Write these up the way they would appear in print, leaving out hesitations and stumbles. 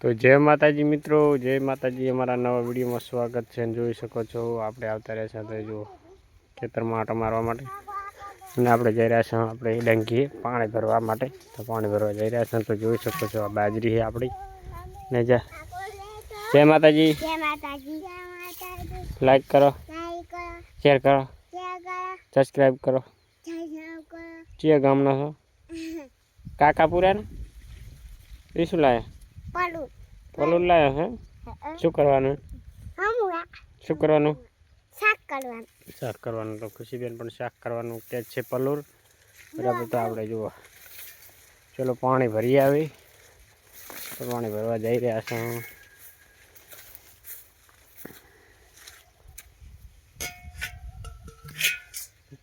તો જય માતાજી મિત્રો, જય માતાજી। અમાरा नवा वीडियो में स्वागत है। જોઈ શકો છો આપણે આવતા રહ્યા છે જો ખેતરમાં આટો મારવા માટે અને આપણે જઈ રહ્યા છીએ આપણે ડંકી પાણી ભરવા માટે। તો પાણી ભરવા જઈ રહ્યા છે તો જોઈ શકો છો આ બાજરી છે આપણી ને જા। જય માતાજી, જય માતાજી, જય માતાજી। લાઈક કરો, શેર કરો, સબસ્क्राइब કરો। ચિયા ગામના છો? કાકાપુરા ને એ શું લાયા? પલું લાયા હે? શું કરવાનું? શું કરવાનું? શાક કરવાનું। તો ખુશીબેન પણ શાક કરવાનું કે છે પલુર બરાબર। તો આપણે જુઓ ચલો પાણી ભરી આવી તો પાણી ભરવા જઈ રહ્યા છે।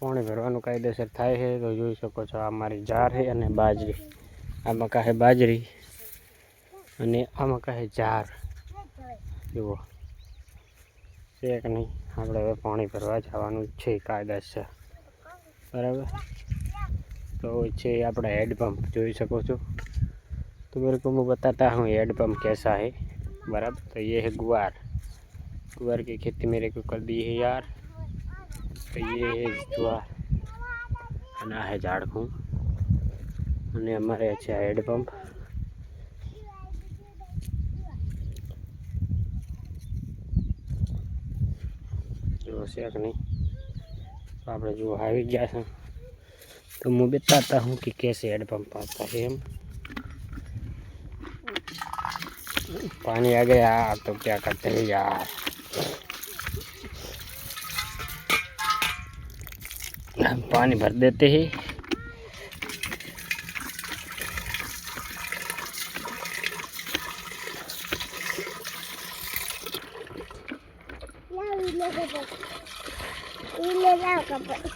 પાણી ભરવાનું કાયદેસર થાય છે તો જોઈ શકો છો આ મારી જાર છે અને બાજરી। આ મકા છે બાજરી અને આ મકા છે જાર। જુઓ છે કે નહીં? આપણે હવે પાણી ભરવા જવાનું છે કાયદેસર बराबर। तो છે अपना हेडपम्प જોઈ શકો છો। तो मेरे को मैं बताता हूँ हेडपम्प कैसा है बराबर। तो ये है गुआर। गुआर की खेती मेरे को कर दी है यार। तो ये है ज्वार અને આ है ઝાડખું અને અમારે છે हेडपम्प। जो છે કે નહીં? तो आप जो આવી ગયા છે तो मैं बताता हूँ कि कैसे हेडपम्प आता है। पानी आ गया तो क्या करते हैं यार, हम पानी भर देते हैं।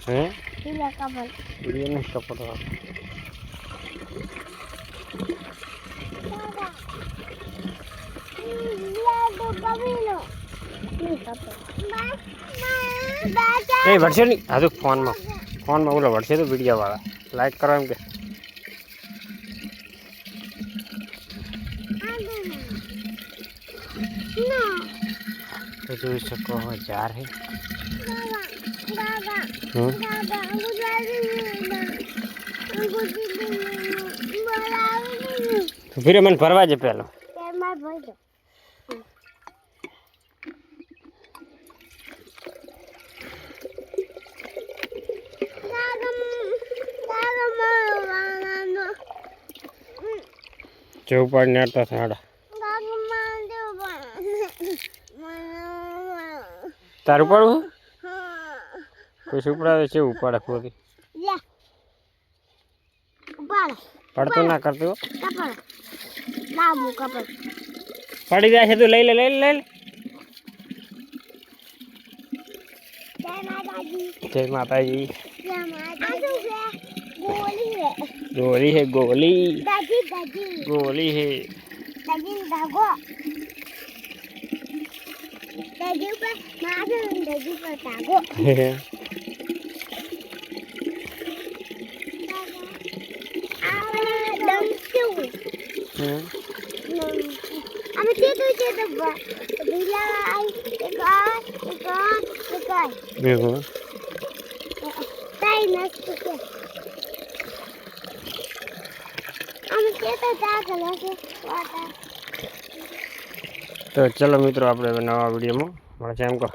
हैं? वीडियो नहीं कपड़ नहीं भरसे नहीं। हाँ फोन में बोलो भरसे तो वीडियो वाला लाइक करो एम के। तो જોઈ શકો जार है। तो फिर मन भरवा जे पहलो चौपाड़ नाटा साड़ा तार उपाड़ू कुछ उपड़ावे છે ઉપાડે ખોદી પડતો ના કરતો પડી જાય છે તું લઈ લે લઈ લે। जय माताजी। गोली है गोली गोली है तो चलो मित्रों આપણે નવા વિડિયોમાં મળશે એમ કહો।